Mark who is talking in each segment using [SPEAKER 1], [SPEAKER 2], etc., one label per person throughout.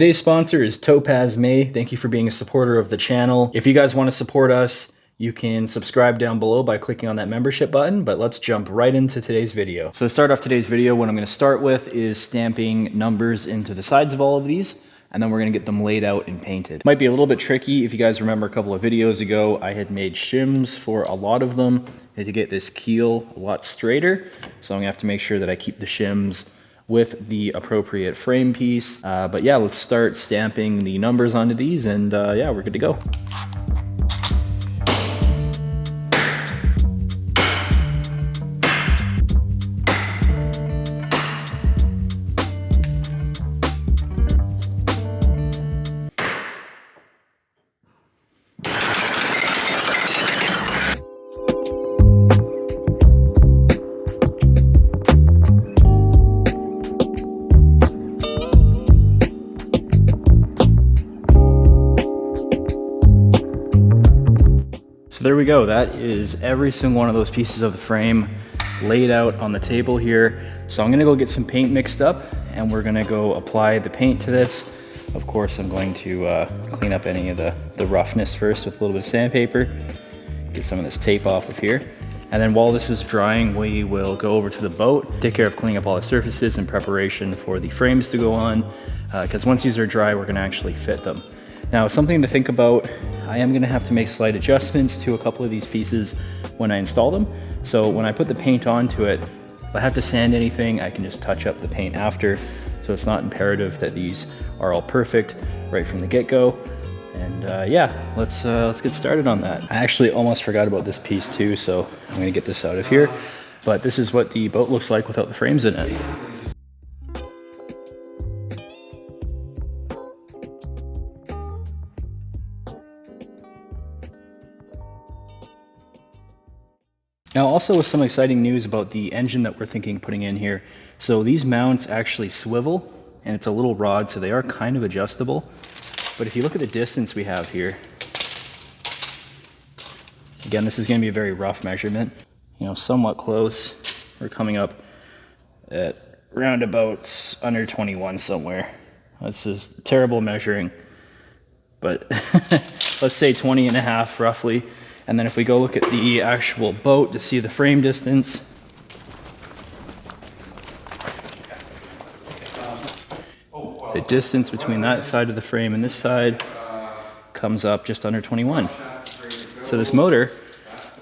[SPEAKER 1] Today's sponsor is Topaz May. Thank you for being a supporter of the channel. If you guys want to support us, you can subscribe down below by clicking on that membership button, but let's jump right into today's video. So to start off today's video, what I'm going to start with is stamping numbers into the sides of all of these, and then we're going to get them laid out and painted. Might be a little bit tricky. If you guys remember a couple of videos ago, I had made shims for a lot of them to get this keel a lot straighter. So I'm going to have to make sure that I keep the shims with the appropriate frame piece. But yeah, let's start stamping the numbers onto these, and yeah, we're good to go. So there we go. That is every single one of those pieces of the frame laid out on the table here. So I'm gonna go get some paint mixed up, and we're gonna go apply the paint to this. Of course, I'm going to clean up any of the roughness first with a little bit of sandpaper, get some of this tape off of here. And then while this is drying, we will go over to the boat, take care of cleaning up all the surfaces in preparation for the frames to go on, because once these are dry, we're gonna actually fit them. Now, something to think about, I am gonna have to make slight adjustments to a couple of these pieces when I install them. So when I put the paint onto it, if I have to sand anything, I can just touch up the paint after. So it's not imperative that these are all perfect right from the get-go. And yeah, let's get started on that. I actually almost forgot about this piece too, so I'm gonna get this out of here. But this is what the boat looks like without the frames in it. Now, also with some exciting news about the engine that we're thinking putting in here. So these mounts actually swivel, and it's a little rod, so they are kind of adjustable. But if you look at the distance we have here, again, this is going to be a very rough measurement, you know, somewhat close. We're coming up at roundabouts under 21 somewhere. This is terrible measuring, but let's say 20 and a half roughly. And then if we go look at the actual boat to see the frame distance, the distance between that side of the frame and this side comes up just under 21. So this motor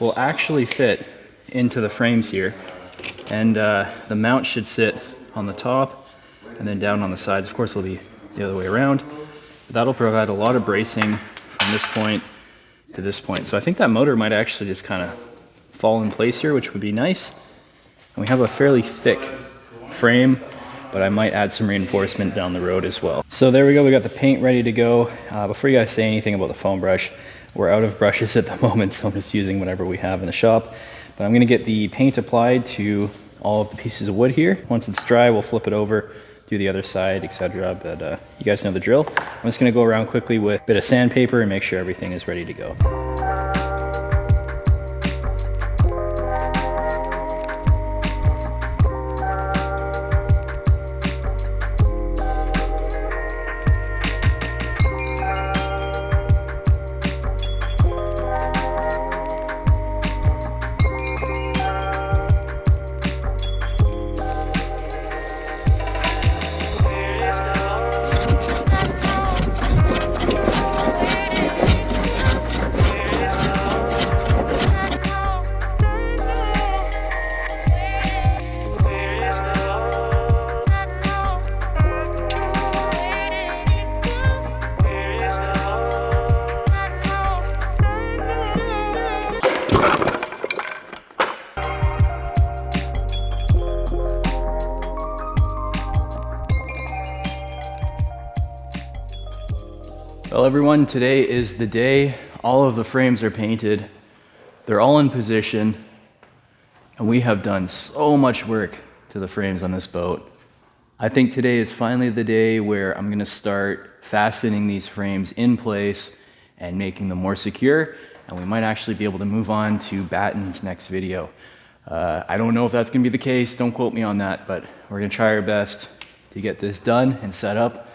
[SPEAKER 1] will actually fit into the frames here, and the mount should sit on the top and then down on the sides. Of course, it'll be the other way around. But that'll provide a lot of bracing from this point to this point. So I think that motor might actually just kind of fall in place here, which would be nice. And we have a fairly thick frame, but I might add some reinforcement down the road as well. So there we go, we got the paint ready to go. Before you guys say anything about the foam brush, we're out of brushes at the moment, so I'm just using whatever we have in the shop. But I'm gonna get the paint applied to all of the pieces of wood here. Once it's dry, we'll flip it over, do the other side, etc. But you guys know the drill. I'm just gonna go around quickly with a bit of sandpaper and make sure everything is ready to go. Well everyone, today is the day. All of the frames are painted. They're all in position. And we have done so much work to the frames on this boat. I think today is finally the day where I'm gonna start fastening these frames in place and making them more secure. And we might actually be able to move on to battens next video. I don't know if that's gonna be the case. Don't quote me on that, but we're gonna try our best to get this done and set up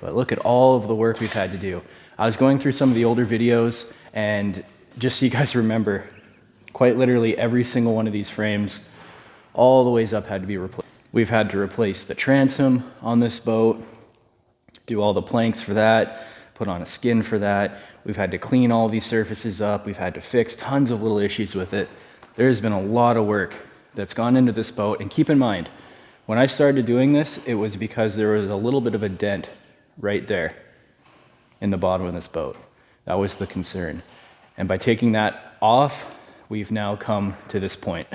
[SPEAKER 1] But look at all of the work we've had to do. I was going through some of the older videos, and just so you guys remember, quite literally every single one of these frames, all the ways up, had to be replaced. We've had to replace the transom on this boat, do all the planks for that, put on a skin for that. We've had to clean all these surfaces up. We've had to fix tons of little issues with it. There's been a lot of work that's gone into this boat. And keep in mind, when I started doing this, it was because there was a little bit of a dent right there in the bottom of this boat. That was the concern. And by taking that off, we've now come to this point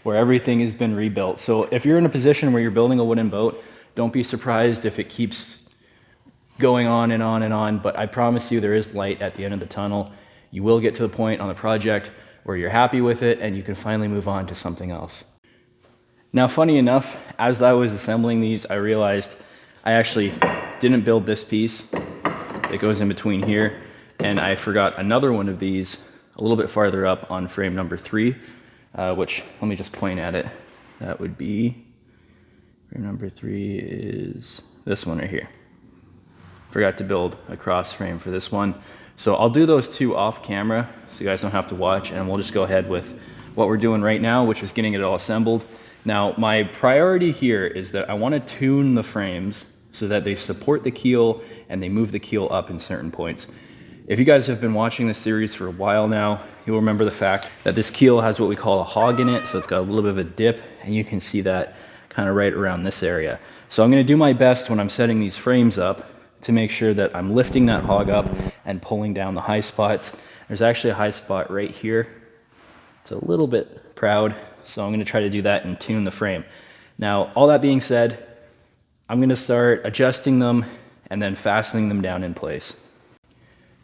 [SPEAKER 1] where everything has been rebuilt. So if you're in a position where you're building a wooden boat, don't be surprised if it keeps going on and on and on, but I promise you there is light at the end of the tunnel. You will get to the point on the project where you're happy with it and you can finally move on to something else. Now, funny enough, as I was assembling these, I realized I actually didn't build this piece that goes in between here, and I forgot another one of these a little bit farther up on frame number 3, which, let me just point at it. That would be, frame number 3 is this one right here. Forgot to build a cross frame for this one. So I'll do those two off camera so you guys don't have to watch, and we'll just go ahead with what we're doing right now, which is getting it all assembled. Now, my priority here is that I want to tune the frames so that they support the keel and they move the keel up in certain points. If you guys have been watching this series for a while now, you'll remember the fact that this keel has what we call a hog in it, so it's got a little bit of a dip, and you can see that kind of right around this area. So I'm going to do my best when I'm setting these frames up to make sure that I'm lifting that hog up and pulling down the high spots. There's actually a high spot right here. It's a little bit proud, so I'm going to try to do that and tune the frame. Now, all that being said, I'm going to start adjusting them and then fastening them down in place.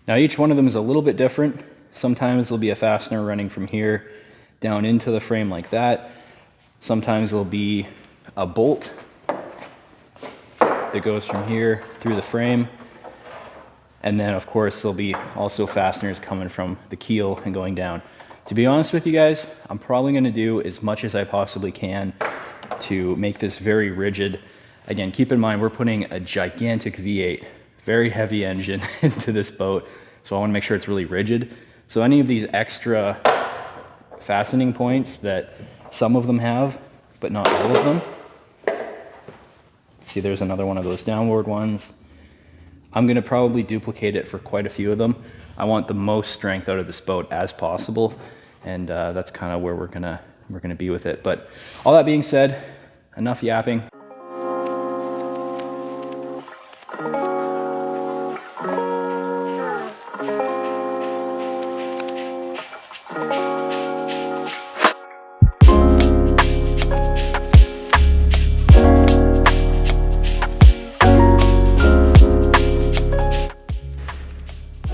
[SPEAKER 1] Now, each one of them is a little bit different. Sometimes there'll be a fastener running from here down into the frame like that. Sometimes there'll be a bolt that goes from here through the frame. And then of course there'll be also fasteners coming from the keel and going down. To be honest with you guys, I'm probably gonna do as much as I possibly can to make this very rigid. Again, keep in mind, we're putting a gigantic V8, very heavy engine into this boat. So I wanna make sure it's really rigid. So any of these extra fastening points that some of them have, but not all of them, see, there's another one of those downward ones. I'm gonna probably duplicate it for quite a few of them. I want the most strength out of this boat as possible, and that's kind of where we're gonna be with it. But all that being said, enough yapping.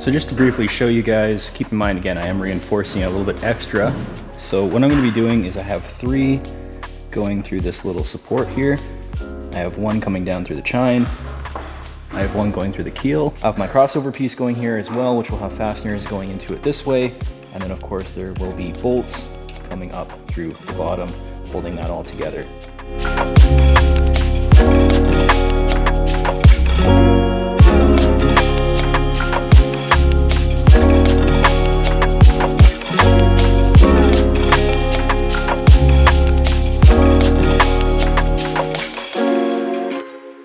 [SPEAKER 1] So just to briefly show you guys, keep in mind again, I am reinforcing it a little bit extra. So what I'm going to be doing is I have 3 going through this little support here. I have 1 coming down through the chine. I have 1 going through the keel. I have my crossover piece going here as well, which will have fasteners going into it this way. And then of course there will be bolts coming up through the bottom, holding that all together.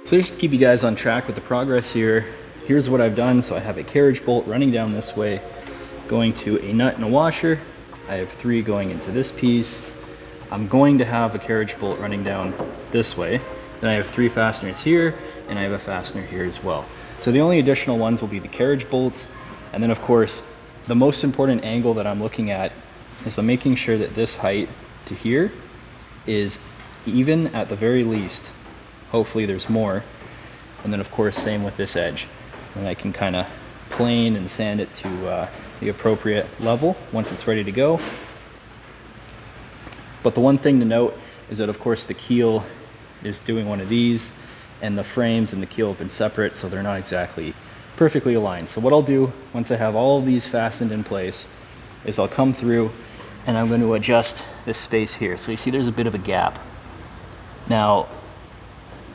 [SPEAKER 1] So just to keep you guys on track with the progress here, here's what I've done. So I have a carriage bolt running down this way, going to a nut and a washer. I have 3 going into this piece. I'm going to have a carriage bolt running down this way. Then I have 3 fasteners here, and I have a fastener here as well. So the only additional ones will be the carriage bolts. And then of course, the most important angle that I'm looking at is I'm making sure that this height to here is even at the very least. Hopefully there's more. And then of course, same with this edge. And I can kind of plane and sand it to the appropriate level once it's ready to go. But the one thing to note is that of course the keel is doing one of these, and the frames and the keel have been separate, so they're not exactly perfectly aligned. So what I'll do once I have all of these fastened in place is I'll come through and I'm going to adjust this space here. So you see there's a bit of a gap. Now,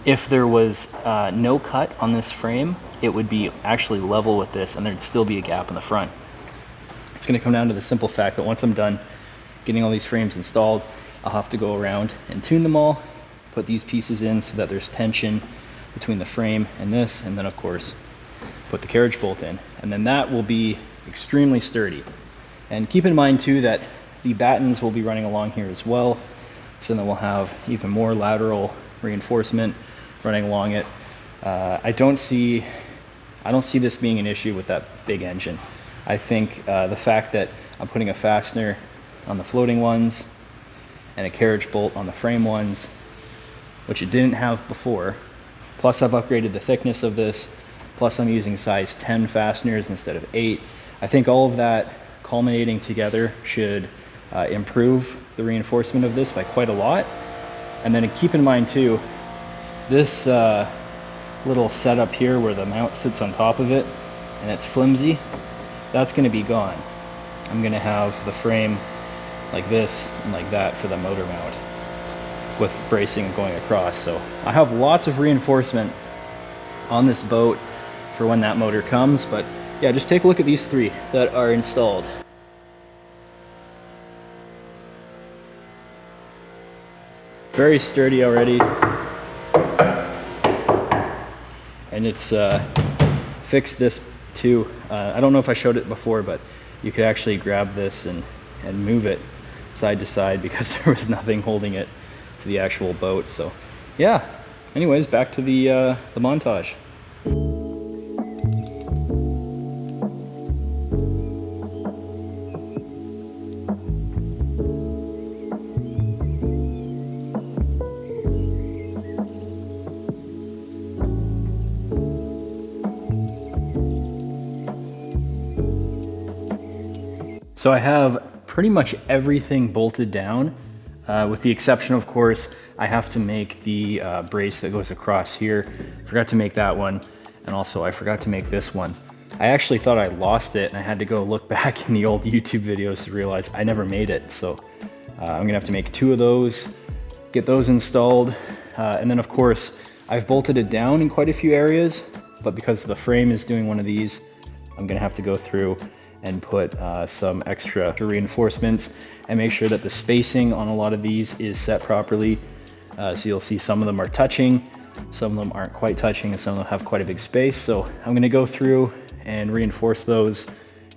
[SPEAKER 1] If there was no cut on this frame, it would be actually level with this and there'd still be a gap in the front. It's gonna come down to the simple fact that once I'm done getting all these frames installed, I'll have to go around and tune them all, put these pieces in so that there's tension between the frame and this, and then of course, put the carriage bolt in. And then that will be extremely sturdy. And keep in mind too that the battens will be running along here as well. So then we'll have even more lateral reinforcement running along it. I don't see this being an issue with that big engine. I think the fact that I'm putting a fastener on the floating ones and a carriage bolt on the frame ones, which it didn't have before, plus I've upgraded the thickness of this, plus I'm using size 10 fasteners instead of 8. I think all of that culminating together should improve the reinforcement of this by quite a lot. And then keep in mind too, this little setup here where the mount sits on top of it and it's flimsy, that's going to be gone. I'm going to have the frame like this and like that for the motor mount with bracing going across. So I have lots of reinforcement on this boat for when that motor comes. But yeah, just take a look at these three that are installed. Very sturdy already. And it's fixed this too. I don't know if I showed it before, but you could actually grab this and move it side to side because there was nothing holding it to the actual boat. So yeah, anyways, back to the montage. So I have pretty much everything bolted down, with the exception, of course, I have to make the brace that goes across here. Forgot to make that one, and also I forgot to make this one. I actually thought I lost it, and I had to go look back in the old YouTube videos to realize I never made it. So I'm gonna have to make 2 of those, get those installed, and then of course, I've bolted it down in quite a few areas, but because the frame is doing one of these, I'm gonna have to go through and put some extra reinforcements and make sure that the spacing on a lot of these is set properly. So you'll see some of them are touching, some of them aren't quite touching, and some of them have quite a big space. So I'm gonna go through and reinforce those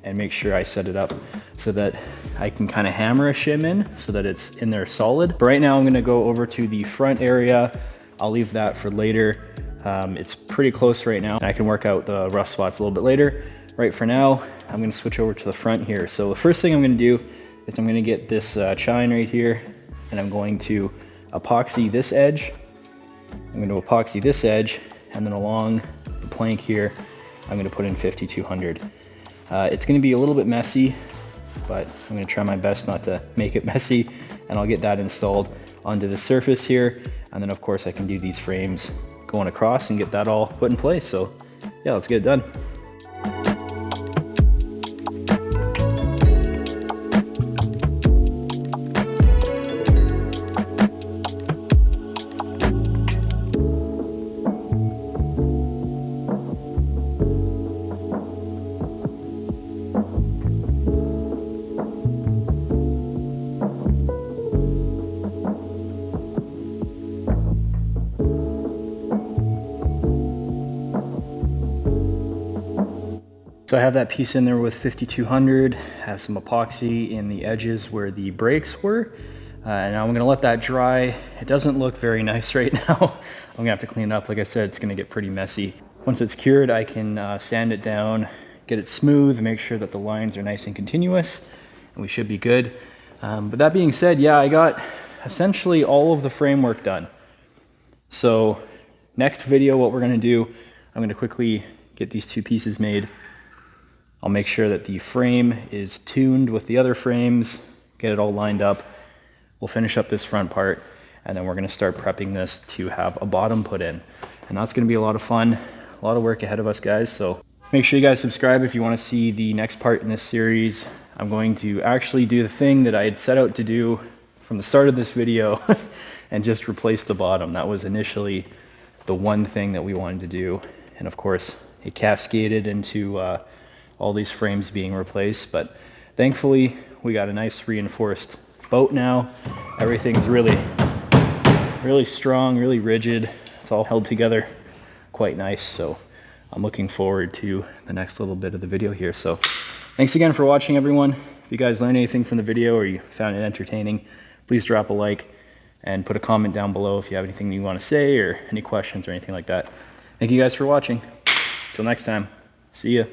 [SPEAKER 1] and make sure I set it up so that I can kind of hammer a shim in so that it's in there solid. But right now I'm gonna go over to the front area. I'll leave that for later. It's pretty close right now, and I can work out the rough spots a little bit later. Right for now, I'm gonna switch over to the front here. So the first thing I'm gonna do is I'm gonna get this chine right here, and I'm going to epoxy this edge. I'm gonna epoxy this edge, and then along the plank here, I'm gonna put in 5200. It's gonna be a little bit messy, but I'm gonna try my best not to make it messy, and I'll get that installed onto the surface here. And then of course I can do these frames going across and get that all put in place. So yeah, let's get it done. So I have that piece in there with 5200, have some epoxy in the edges where the brakes were. And now I'm gonna let that dry. It doesn't look very nice right now. I'm gonna have to clean it up. Like I said, it's gonna get pretty messy. Once it's cured, I can sand it down, get it smooth, make sure that the lines are nice and continuous, and we should be good. But that being said, yeah, I got essentially all of the framework done. So next video, what we're gonna do, I'm gonna quickly get these 2 pieces made. I'll make sure that the frame is tuned with the other frames, get it all lined up. We'll finish up this front part, and then we're gonna start prepping this to have a bottom put in. And that's gonna be a lot of fun, a lot of work ahead of us, guys. So make sure you guys subscribe if you wanna see the next part in this series. I'm going to actually do the thing that I had set out to do from the start of this video and just replace the bottom. That was initially the one thing that we wanted to do. And of course, it cascaded into all these frames being replaced. But thankfully, we got a nice reinforced boat now. Everything's really strong, really rigid. It's all held together quite nice. So I'm looking forward to the next little bit of the video here. So thanks again for watching, everyone. If you guys learned anything from the video or you found it entertaining, please drop a like and put a comment down below if you have anything you want to say or any questions or anything like that. Thank you guys for watching. Till next time, see ya.